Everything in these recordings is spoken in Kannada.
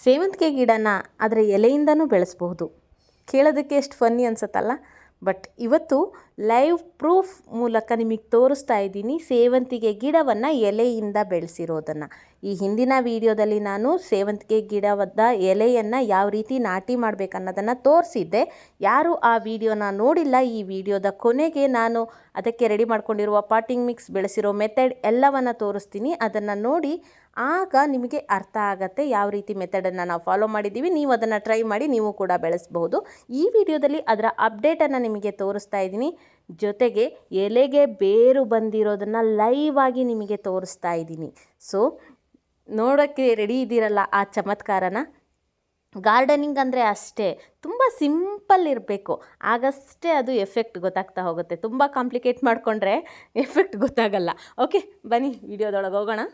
ಸೇವಂತಿಗೆ ಗಿಡನ ಅದರ ಎಲೆಯಿಂದನೂ ಬೆಳೆಸಬಹುದು. ಕೇಳೋದಕ್ಕೆ ಎಷ್ಟು ಫನ್ನಿ ಅನ್ಸುತ್ತಲ್ಲ. ಬಟ್ ಇವತ್ತು ಲೈವ್ ಪ್ರೂಫ್ ಮೂಲಕ ನಿಮಗೆ ತೋರಿಸ್ತಾ ಇದ್ದೀನಿ ಸೇವಂತಿಗೆ ಗಿಡವನ್ನು ಎಲೆಯಿಂದ ಬೆಳೆಸಿರೋದನ್ನು. ಈ ಹಿಂದಿನ ವಿಡಿಯೋದಲ್ಲಿ ನಾನು ಸೇವಂತಿಗೆ ಗಿಡದ ಎಲೆಯನ್ನು ಯಾವ ರೀತಿ ನಾಟಿ ಮಾಡಬೇಕನ್ನೋದನ್ನು ತೋರಿಸಿದ್ದೆ. ಯಾರು ಆ ವಿಡಿಯೋನ ನೋಡಿಲ್ಲ, ಈ ವಿಡಿಯೋದ ಕೊನೆಗೆ ನಾನು ಅದಕ್ಕೆ ರೆಡಿ ಮಾಡ್ಕೊಂಡಿರುವ ಪಾಟಿಂಗ್ ಮಿಕ್ಸ್ ಬೆಳೆಸಿರೋ ಮೆಥಡ್ ಎಲ್ಲವನ್ನು ತೋರಿಸ್ತೀನಿ. ಅದನ್ನು ನೋಡಿ ಆಗ ನಿಮಗೆ ಅರ್ಥ ಆಗುತ್ತೆ ಯಾವ ರೀತಿ ಮೆಥಡನ್ನು ನಾವು ಫಾಲೋ ಮಾಡಿದ್ದೀವಿ. ನೀವು ಅದನ್ನು ಟ್ರೈ ಮಾಡಿ ನೀವು ಕೂಡ ಬೆಳೆಸಬಹುದು. ಈ ವಿಡಿಯೋದಲ್ಲಿ ಅದರ ಅಪ್ಡೇಟನ್ನು ನಿಮಗೆ ತೋರಿಸ್ತಾ ಇದ್ದೀನಿ. ಜೊತೆಗೆ ಎಲೆಗೆ ಬೇರು ಬಂದಿರೋದನ್ನು ಲೈವ್ ಆಗಿ ನಿಮಗೆ ತೋರಿಸ್ತಾ ಇದ್ದೀನಿ. ಸೊ ನೋಡೋಕ್ಕೆ ರೆಡಿ ಇದ್ದೀರಲ್ಲ ಆ ಚಮತ್ಕಾರನ. ಗಾರ್ಡನಿಂಗ್ ಅಂದರೆ ಅಷ್ಟೇ, ತುಂಬ ಸಿಂಪಲ್ ಇರಬೇಕು, ಆಗಷ್ಟೇ ಅದು ಎಫೆಕ್ಟ್ ಗೊತ್ತಾಗ್ತಾ ಹೋಗುತ್ತೆ. ತುಂಬ ಕಾಂಪ್ಲಿಕೇಟ್ ಮಾಡಿಕೊಂಡ್ರೆ ಎಫೆಕ್ಟ್ ಗೊತ್ತಾಗಲ್ಲ. ಓಕೆ, ಬನ್ನಿ ವಿಡಿಯೋದೊಳಗೆ ಹೋಗೋಣ.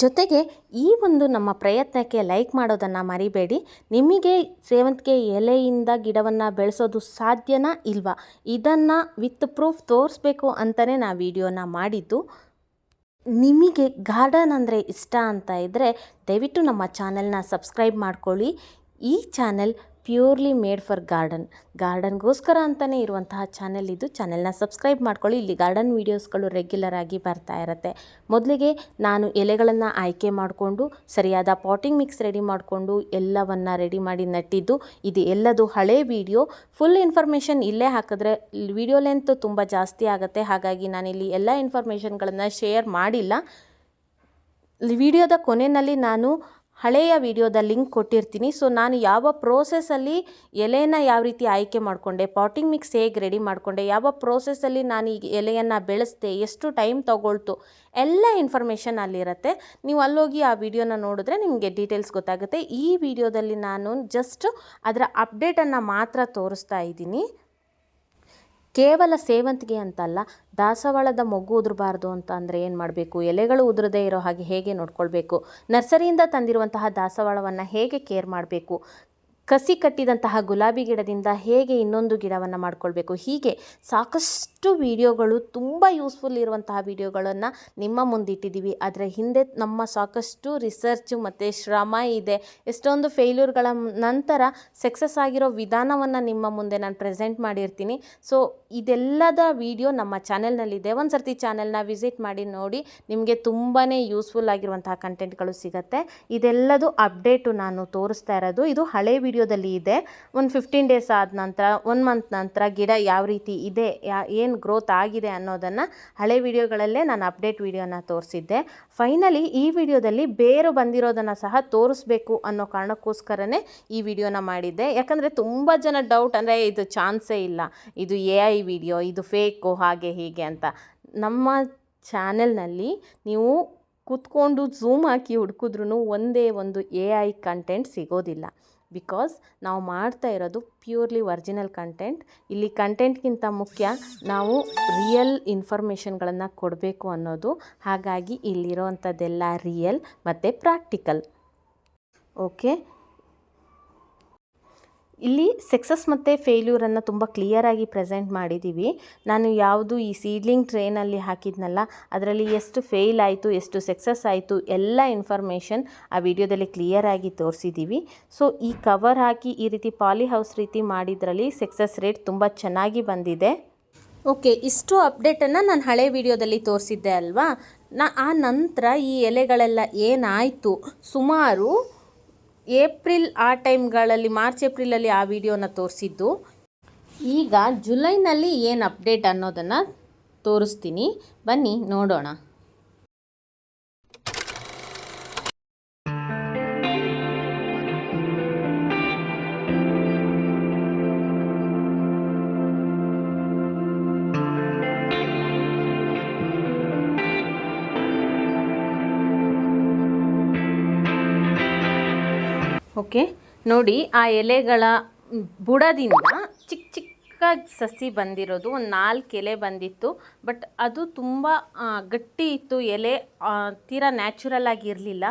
ಜೊತೆಗೆ ಈ ಒಂದು ನಮ್ಮ ಪ್ರಯತ್ನಕ್ಕೆ ಲೈಕ್ ಮಾಡೋದನ್ನು ಮರಿಬೇಡಿ. ನಿಮಗೆ ಸೇವಂತಿಗೆ ಎಲೆಯಿಂದ ಗಿಡವನ್ನು ಬೆಳೆಸೋದು ಸಾಧ್ಯನಾ ಇಲ್ವಾ, ಇದನ್ನು ವಿತ್ ಪ್ರೂಫ್ ತೋರಿಸ್ಬೇಕು ಅಂತಲೇ ನಾನು ವಿಡಿಯೋನ ಮಾಡಿದ್ದು. ನಿಮಗೆ ಗಾರ್ಡನ್ ಅಂದರೆ ಇಷ್ಟ ಅಂತ ಇದ್ದರೆ ದಯವಿಟ್ಟು ನಮ್ಮ ಚಾನೆಲ್ನ ಸಬ್ಸ್ಕ್ರೈಬ್ ಮಾಡ್ಕೊಳ್ಳಿ. ಈ ಚಾನೆಲ್ ಪ್ಯೂರ್ಲಿ ಮೇಡ್ ಫಾರ್ ಗಾರ್ಡನ್ಗೋಸ್ಕರ ಅಂತಲೇ ಇರುವಂತಹ ಚಾನೆಲ್ ಇದು. ಚಾನೆಲ್ನ ಸಬ್ಸ್ಕ್ರೈಬ್ ಮಾಡ್ಕೊಳ್ಳಿ. ಇಲ್ಲಿ ಗಾರ್ಡನ್ ವೀಡಿಯೋಸ್ಗಳು ರೆಗ್ಯುಲರ್ ಆಗಿ ಬರ್ತಾ ಇರುತ್ತೆ. ಮೊದಲಿಗೆ ನಾನು ಎಲೆಗಳನ್ನು ಆಯ್ಕೆ ಮಾಡಿಕೊಂಡು ಸರಿಯಾದ ಪಾಟಿಂಗ್ ಮಿಕ್ಸ್ ರೆಡಿ ಮಾಡಿಕೊಂಡು ಎಲ್ಲವನ್ನು ರೆಡಿ ಮಾಡಿ ನೆಟ್ಟಿದ್ದು. ಇದು ಎಲ್ಲದು ಹಳೆ ವಿಡಿಯೋ. ಫುಲ್ ಇನ್ಫಾರ್ಮೇಷನ್ ಇಲ್ಲೇ ಹಾಕಿದ್ರೆ ವಿಡಿಯೋ ಲೆಂತ್ ತುಂಬ ಜಾಸ್ತಿ ಆಗುತ್ತೆ. ಹಾಗಾಗಿ ನಾನಿಲ್ಲಿ ಎಲ್ಲ ಇನ್ಫಾರ್ಮೇಷನ್ಗಳನ್ನು ಶೇರ್ ಮಾಡಿಲ್ಲ. ವಿಡಿಯೋದ ಕೊನೆಯಲ್ಲಿ ನಾನು ಹಳೆಯ ವಿಡಿಯೋದ ಲಿಂಕ್ ಕೊಟ್ಟಿರ್ತೀನಿ. ಸೊ ನಾನು ಯಾವ ಪ್ರೋಸೆಸ್ಸಲ್ಲಿ ಎಲೆಯನ್ನು ಯಾವ ರೀತಿ ಆಯ್ಕೆ ಮಾಡಿಕೊಂಡೆ, ಪಾಟಿಂಗ್ ಮಿಕ್ಸ್ ಹೇಗೆ ರೆಡಿ ಮಾಡಿಕೊಂಡೆ, ಯಾವ ಪ್ರೋಸೆಸ್ಸಲ್ಲಿ ನಾನು ಈ ಎಲೆಯನ್ನು ಬೆಳೆಸ್ದೆ, ಎಷ್ಟು ಟೈಮ್ ತೊಗೊಳ್ತು, ಎಲ್ಲ ಇನ್ಫಾರ್ಮೇಷನ್ ಅಲ್ಲಿರುತ್ತೆ. ನೀವು ಅಲ್ಲೋಗಿ ಆ ವಿಡಿಯೋನ ನೋಡಿದ್ರೆ ನಿಮಗೆ ಡೀಟೇಲ್ಸ್ ಗೊತ್ತಾಗುತ್ತೆ. ಈ ವಿಡಿಯೋದಲ್ಲಿ ನಾನು ಜಸ್ಟ್ ಅದರ ಅಪ್ಡೇಟನ್ನು ಮಾತ್ರ ತೋರಿಸ್ತಾ ಇದ್ದೀನಿ. ಕೇವಲ ಸೇವಂತಿಗೆ ಅಂತಲ್ಲ, ದಾಸವಾಳದ ಮೊಗ್ಗು ಉದುರಬಾರ್ದು ಅಂತ ಅಂದರೆ ಏನು ಮಾಡಬೇಕು, ಎಲೆಗಳು ಉದುರದೇ ಇರೋ ಹಾಗೆ ಹೇಗೆ ನೋಡ್ಕೊಳ್ಬೇಕು, ನರ್ಸರಿಯಿಂದ ತಂದಿರುವಂತಹ ದಾಸವಾಳವನ್ನು ಹೇಗೆ ಕೇರ್ ಮಾಡಬೇಕು, ಕಸಿ ಕಟ್ಟಿದಂತಹ ಗುಲಾಬಿ ಗಿಡದಿಂದ ಹೇಗೆ ಇನ್ನೊಂದು ಗಿಡವನ್ನು ಮಾಡ್ಕೊಳ್ಬೇಕು, ಹೀಗೆ ಸಾಕಷ್ಟು ವಿಡಿಯೋಗಳು, ತುಂಬ ಯೂಸ್ಫುಲ್ ಇರುವಂತಹ ವಿಡಿಯೋಗಳನ್ನು ನಿಮ್ಮ ಮುಂದಿಟ್ಟಿದ್ದೀವಿ. ಅದರ ಹಿಂದೆ ನಮ್ಮ ಸಾಕಷ್ಟು ರಿಸರ್ಚು ಮತ್ತು ಶ್ರಮ ಇದೆ. ಎಷ್ಟೊಂದು ಫೇಲ್ಯೂರ್ಗಳ ನಂತರ ಸಕ್ಸಸ್ ಆಗಿರೋ ವಿಧಾನವನ್ನು ನಿಮ್ಮ ಮುಂದೆ ನಾನು ಪ್ರೆಸೆಂಟ್ ಮಾಡಿರ್ತೀನಿ. ಸೊ ಇದೆಲ್ಲದ ವಿಡಿಯೋ ನಮ್ಮ ಚಾನೆಲ್ನಲ್ಲಿದೆ. ಒಂದು ಸರ್ತಿ ಚಾನೆಲ್ನ ವಿಸಿಟ್ ಮಾಡಿ ನೋಡಿ, ನಿಮಗೆ ತುಂಬಾ ಯೂಸ್ಫುಲ್ ಆಗಿರುವಂತಹ ಕಂಟೆಂಟ್ಗಳು ಸಿಗುತ್ತೆ. ಇದೆಲ್ಲದು ಅಪ್ಡೇಟು ನಾನು ತೋರಿಸ್ತಾ ಇರೋದು. ಇದು ಹಳೆ ವಿಡಿಯೋದಲ್ಲಿ ಇದೆ. ಒಂದು 15 ಡೇಸ್ ಆದ ನಂತರ, 1 ಮಂತ್ ನಂತರ ಗಿಡ ಯಾವ ರೀತಿ ಇದೆ, ಏನು ಗ್ರೋತ್ ಆಗಿದೆ ಅನ್ನೋದನ್ನು ಹಳೆ ವಿಡಿಯೋಗಳಲ್ಲೇ ನಾನು ಅಪ್ಡೇಟ್ ವಿಡಿಯೋನ ತೋರಿಸಿದ್ದೆ. ಫೈನಲಿ ಈ ವಿಡಿಯೋದಲ್ಲಿ ಬೇರು ಬಂದಿರೋದನ್ನು ಸಹ ತೋರಿಸ್ಬೇಕು ಅನ್ನೋ ಕಾರಣಕ್ಕೋಸ್ಕರನೇ ಈ ವಿಡಿಯೋನ ಮಾಡಿದ್ದೆ. ಯಾಕಂದರೆ ತುಂಬ ಜನ ಡೌಟ್, ಅಂದರೆ ಇದು ಚಾನ್ಸೇ ಇಲ್ಲ, ಇದು AI ವಿಡಿಯೋ, ಇದು ಫೇಕು, ಹಾಗೆ ಹೀಗೆ ಅಂತ. ನಮ್ಮ ಚಾನೆಲ್ನಲ್ಲಿ ನೀವು ಕೂತ್ಕೊಂಡು ಝೂಮ್ ಹಾಕಿ ಹುಡುಕಿದ್ರೂ ಒಂದೇ ಒಂದು AI ಕಂಟೆಂಟ್ ಸಿಗೋದಿಲ್ಲ. ಬಿಕಾಸ್ ನಾವು ಮಾಡ್ತಾ ಇರೋದು ಪ್ಯೂರ್ಲಿ ಒರಿಜಿನಲ್ ಕಂಟೆಂಟ್. ಇಲ್ಲಿ ಕಂಟೆಂಟ್ಗಿಂತ ಮುಖ್ಯ ನಾವು ರಿಯಲ್ ಇನ್ಫಾರ್ಮೇಷನ್ಗಳನ್ನು ಕೊಡಬೇಕು ಅನ್ನೋದು. ಹಾಗಾಗಿ ಇಲ್ಲಿರೋವಂಥದ್ದೆಲ್ಲ ರಿಯಲ್ ಮತ್ತು ಪ್ರಾಕ್ಟಿಕಲ್. ಓಕೆ, ಇಲ್ಲಿ ಸಕ್ಸಸ್ ಮತ್ತು ಫೇಲ್ಯೂರನ್ನು ತುಂಬ ಕ್ಲಿಯರಾಗಿ ಪ್ರೆಸೆಂಟ್ ಮಾಡಿದ್ದೀವಿ. ನಾನು ಯಾವುದು ಈ ಸೀಡ್ಲಿಂಗ್ ಟ್ರೇನಲ್ಲಿ ಹಾಕಿದ್ನಲ್ಲ, ಅದರಲ್ಲಿ ಎಷ್ಟು ಫೇಲ್ ಆಯಿತು, ಎಷ್ಟು ಸಕ್ಸಸ್ ಆಯಿತು, ಎಲ್ಲ ಇನ್ಫಾರ್ಮೇಷನ್ ಆ ವಿಡಿಯೋದಲ್ಲಿ ಕ್ಲಿಯರಾಗಿ ತೋರಿಸಿದ್ದೀವಿ. ಸೊ ಈ ಕವರ್ ಹಾಕಿ ಈ ರೀತಿ ಪಾಲಿ ಹೌಸ್ ರೀತಿ ಮಾಡಿದ್ರಲ್ಲಿ ಸಕ್ಸಸ್ ರೇಟ್ ತುಂಬ ಚೆನ್ನಾಗಿ ಬಂದಿದೆ. ಓಕೆ, ಇಷ್ಟು ಅಪ್ಡೇಟನ್ನು ನಾನು ಹಳೆ ವಿಡಿಯೋದಲ್ಲಿ ತೋರಿಸಿದ್ದೆ ಅಲ್ವಾ. ಆ ನಂತರ ಈ ಎಲೆಗಳೆಲ್ಲ ಏನಾಯಿತು, ಸುಮಾರು ಏಪ್ರಿಲ್ ಆ ಟೈಮ್ಗಳಲ್ಲಿ, ಮಾರ್ಚ್ ಏಪ್ರಿಲಲ್ಲಿ ಆ ವಿಡಿಯೋನ ತೋರಿಸಿದ್ದು. ಈಗ ಜುಲೈನಲ್ಲಿ ಏನು ಅಪ್ಡೇಟ್ ಅನ್ನೋದನ್ನು ತೋರಿಸ್ತೀನಿ, ಬನ್ನಿ ನೋಡೋಣ. ಓಕೆ, ನೋಡಿ ಆ ಎಲೆಗಳ ಬುಡದಿಂದ ಚಿಕ್ಕ ಚಿಕ್ಕ ಸಸಿ ಬಂದಿರೋದು. ಒಂದು 4 ಎಲೆ ಬಂದಿತ್ತು. ಬಟ್ ಅದು ತುಂಬ ಗಟ್ಟಿ ಇತ್ತು ಎಲೆ, ತೀರಾ ನ್ಯಾಚುರಲ್ ಆಗಿ ಇರಲಿಲ್ಲ.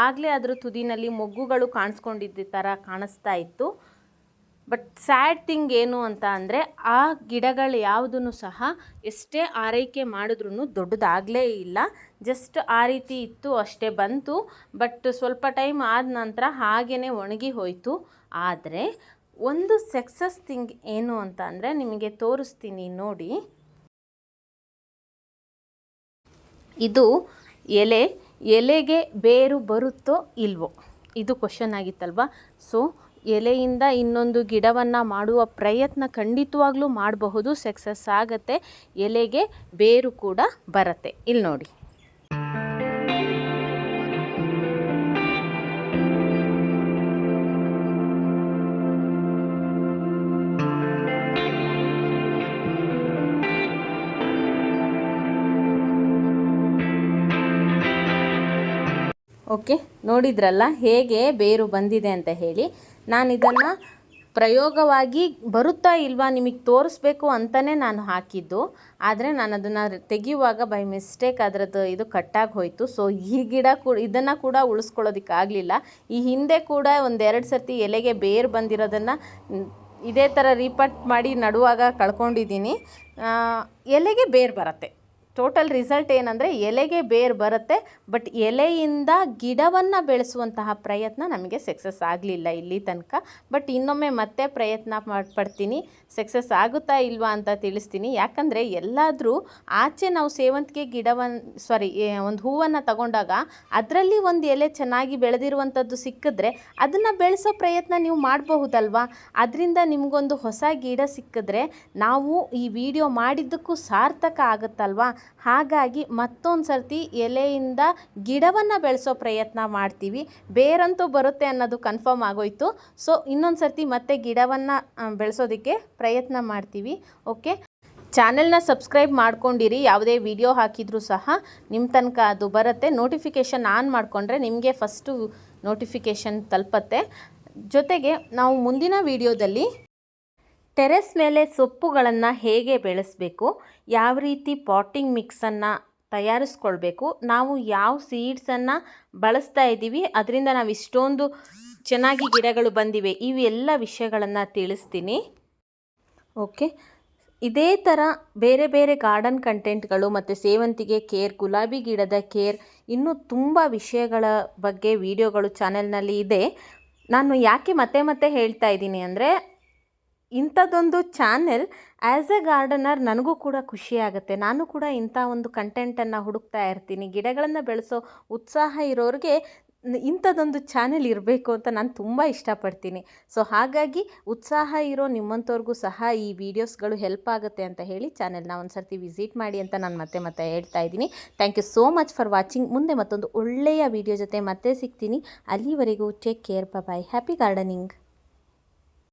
ಆಗಲೇ ಅದರ ತುದಿನಲ್ಲಿ ಮೊಗ್ಗುಗಳು ಕಾಣಿಸ್ಕೊಂಡಿದ್ದ ಥರ ಕಾಣಿಸ್ತಾ ಇತ್ತು. ಬಟ್ ಸ್ಯಾಡ್ ಥಿಂಗ್ ಏನು ಅಂತ ಅಂದರೆ ಆ ಗಿಡಗಳು ಯಾವುದೂ ಸಹ ಎಷ್ಟೇ ಆರೈಕೆ ಮಾಡಿದ್ರೂ ದೊಡ್ಡದಾಗಲೇ ಇಲ್ಲ. ಜಸ್ಟ್ ಆ ರೀತಿ ಇತ್ತು ಅಷ್ಟೇ, ಬಂತು. ಬಟ್ ಸ್ವಲ್ಪ ಟೈಮ್ ಆದ ನಂತರ ಹಾಗೇ ಒಣಗಿ ಹೋಯಿತು. ಆದರೆ ಒಂದು ಸಕ್ಸಸ್ ಥಿಂಗ್ ಏನು ಅಂತ ಅಂದರೆ ನಿಮಗೆ ತೋರಿಸ್ತೀನಿ ನೋಡಿ. ಇದು ಎಲೆಗೆ ಬೇರು ಬರುತ್ತೋ ಇಲ್ವೋ ಇದು ಕ್ವಶನ್ ಆಗಿತ್ತಲ್ವ. ಸೊ ಎಲೆಯಿಂದ ಇನ್ನೊಂದು ಗಿಡವನ್ನು ಮಾಡುವ ಪ್ರಯತ್ನ ಖಂಡಿತವಾಗ್ಲೂ ಮಾಡಬಹುದು, ಸಕ್ಸಸ್ ಆಗುತ್ತೆ. ಎಲೆಗೆ ಬೇರು ಕೂಡ ಬರುತ್ತೆ. ಇಲ್ಲಿ ನೋಡಿ. ಓಕೆ, ನೋಡಿದ್ರಲ್ಲ ಹೇಗೆ ಬೇರು ಬಂದಿದೆ ಅಂತ ಹೇಳಿ. ನಾನು ಇದನ್ನು ಪ್ರಯೋಗವಾಗಿ ಬರುತ್ತಾ ಇಲ್ವಾ ನಿಮಗೆ ತೋರಿಸ್ಬೇಕು ಅಂತಲೇ ನಾನು ಹಾಕಿದ್ದು. ಆದರೆ ನಾನು ಅದನ್ನು ತೆಗೆಯುವಾಗ ಬೈ ಮಿಸ್ಟೇಕ್ ಅದರದ್ದು ಇದು ಕಟ್ಟಾಗಿ ಹೋಯಿತು. ಸೊ ಈ ಗಿಡ ಕೂಡ ಇದನ್ನು ಕೂಡ ಉಳಿಸ್ಕೊಳ್ಳೋದಕ್ಕಾಗಲಿಲ್ಲ. ಈ ಹಿಂದೆ ಕೂಡ 1-2 ಸರ್ತಿ ಎಲೆಗೆ ಬೇರು ಬಂದಿರೋದನ್ನು ಇದೇ ಥರ ರೀಪಟ್ ಮಾಡಿ ನಡುವಾಗ ಕಳ್ಕೊಂಡಿದ್ದೀನಿ. ಎಲೆಗೆ ಬೇರು ಬರುತ್ತೆ. ಟೋಟಲ್ ರಿಸಲ್ಟ್ ಏನಂದರೆ ಎಲೆಗೆ ಬೇರು ಬರುತ್ತೆ, ಬಟ್ ಎಲೆಯಿಂದ ಗಿಡವನ್ನು ಬೆಳೆಸುವಂತಹ ಪ್ರಯತ್ನ ನಮಗೆ ಸಕ್ಸಸ್ ಆಗಲಿಲ್ಲ ಇಲ್ಲಿ ತನಕ. ಬಟ್ ಇನ್ನೊಮ್ಮೆ ಮತ್ತೆ ಪ್ರಯತ್ನ ಪಡ್ತೀನಿ, ಸಕ್ಸಸ್ ಆಗುತ್ತಾ ಇಲ್ವಾ ಅಂತ ತಿಳಿಸ್ತೀನಿ. ಯಾಕಂದರೆ ಎಲ್ಲಾದರೂ ಆಚೆ ನಾವು ಸೇವಂತಿಗೆ ಒಂದು ಹೂವನ್ನು ತಗೊಂಡಾಗ ಅದರಲ್ಲಿ ಒಂದು ಎಲೆ ಚೆನ್ನಾಗಿ ಬೆಳೆದಿರುವಂಥದ್ದು ಸಿಕ್ಕಿದ್ರೆ ಅದನ್ನು ಬೆಳೆಸೋ ಪ್ರಯತ್ನ ನೀವು ಮಾಡಬಹುದಲ್ವಾ. ಅದರಿಂದ ನಿಮಗೊಂದು ಹೊಸ ಗಿಡ ಸಿಕ್ಕಿದ್ರೆ ನಾವು ಈ ವಿಡಿಯೋ ಮಾಡಿದ್ದಕ್ಕೂ ಸಾರ್ಥಕ ಆಗುತ್ತಲ್ವಾ. ಹಾಗಾಗಿ ಮತ್ತೊಂದು ಸರ್ತಿ ಎಲೆಯಿಂದ ಗಿಡವನ್ನು ಬೆಳೆಸೋ ಪ್ರಯತ್ನ ಮಾಡ್ತೀವಿ. ಬೇರಂತೂ ಬರುತ್ತೆ ಅನ್ನೋದು ಕನ್ಫರ್ಮ್ ಆಗೋಯ್ತು. ಸೊ ಇನ್ನೊಂದು ಸರ್ತಿ ಮತ್ತೆ ಗಿಡವನ್ನು ಬೆಳೆಸೋದಕ್ಕೆ ಪ್ರಯತ್ನ ಮಾಡ್ತೀವಿ. ಓಕೆ, ಚಾನೆಲ್ನ ಸಬ್ಸ್ಕ್ರೈಬ್ ಮಾಡ್ಕೊಂಡಿರಿ. ಯಾವುದೇ ವಿಡಿಯೋ ಹಾಕಿದರೂ ಸಹ ನಿಮ್ಮ ತನಕ ಅದು ಬರುತ್ತೆ. ನೋಟಿಫಿಕೇಷನ್ ಆನ್ ಮಾಡಿಕೊಂಡ್ರೆ ನಿಮಗೆ ಫಸ್ಟು ನೋಟಿಫಿಕೇಷನ್ ತಲುಪತ್ತೆ. ಜೊತೆಗೆ ನಾವು ಮುಂದಿನ ವಿಡಿಯೋದಲ್ಲಿ ಟೆರೆಸ್ ಮೇಲೆ ಸೊಪ್ಪುಗಳನ್ನು ಹೇಗೆ ಬೆಳೆಸಬೇಕು, ಯಾವ ರೀತಿ ಪಾಟಿಂಗ್ ಮಿಕ್ಸನ್ನು ತಯಾರಿಸ್ಕೊಳ್ಬೇಕು, ನಾವು ಯಾವ ಸೀಡ್ಸನ್ನು ಬಳಸ್ತಾ ಇದ್ದೀವಿ, ಅದರಿಂದ ನಾವು ಇಷ್ಟೊಂದು ಚೆನ್ನಾಗಿ ಗಿಡಗಳು ಬಂದಿವೆ, ಇವೆಲ್ಲ ವಿಷಯಗಳನ್ನು ತಿಳಿಸ್ತೀನಿ. ಓಕೆ, ಇದೇ ಥರ ಬೇರೆ ಬೇರೆ ಗಾರ್ಡನ್ ಕಂಟೆಂಟ್ಗಳು ಮತ್ತು ಸೇವಂತಿಗೆ ಕೇರ್, ಗುಲಾಬಿ ಗಿಡದ ಕೇರ್, ಇನ್ನೂ ತುಂಬ ವಿಷಯಗಳ ಬಗ್ಗೆ ವಿಡಿಯೋಗಳು ಚಾನೆಲ್ನಲ್ಲಿ ಇದೆ. ನಾನು ಯಾಕೆ ಮತ್ತೆ ಹೇಳ್ತಾ ಇದ್ದೀನಿ ಅಂದರೆ ಇಂಥದ್ದೊಂದು ಚಾನೆಲ್ ಆ್ಯಸ್ ಎ ಗಾರ್ಡನರ್ ನನಗೂ ಕೂಡ ಖುಷಿಯಾಗುತ್ತೆ. ನಾನು ಕೂಡ ಇಂಥ ಒಂದು ಕಂಟೆಂಟನ್ನು ಹುಡುಕ್ತಾ ಇರ್ತೀನಿ. ಗಿಡಗಳನ್ನು ಬೆಳೆಸೋ ಉತ್ಸಾಹ ಇರೋರಿಗೆ ಇಂಥದ್ದೊಂದು ಚಾನೆಲ್ ಇರಬೇಕು ಅಂತ ನಾನು ತುಂಬ ಇಷ್ಟಪಡ್ತೀನಿ. ಸೊ ಹಾಗಾಗಿ ಉತ್ಸಾಹ ಇರೋ ನಿಮ್ಮಂಥವ್ರಿಗೂ ಸಹ ಈ ವಿಡಿಯೋಸ್ಗಳು ಹೆಲ್ಪ್ ಆಗುತ್ತೆ ಅಂತ ಹೇಳಿ ಚಾನೆಲ್ನ ಒಂದು ಸರ್ತಿ ವಿಸಿಟ್ ಮಾಡಿ ಅಂತ ನಾನು ಮತ್ತೆ ಹೇಳ್ತಾ ಇದ್ದೀನಿ. Thank you so much for watching. ಮುಂದೆ ಮತ್ತೊಂದು ಒಳ್ಳೆಯ ವಿಡಿಯೋ ಜೊತೆ ಮತ್ತೆ ಸಿಗ್ತೀನಿ. ಅಲ್ಲಿವರೆಗೂ take care, bye. Happy gardening.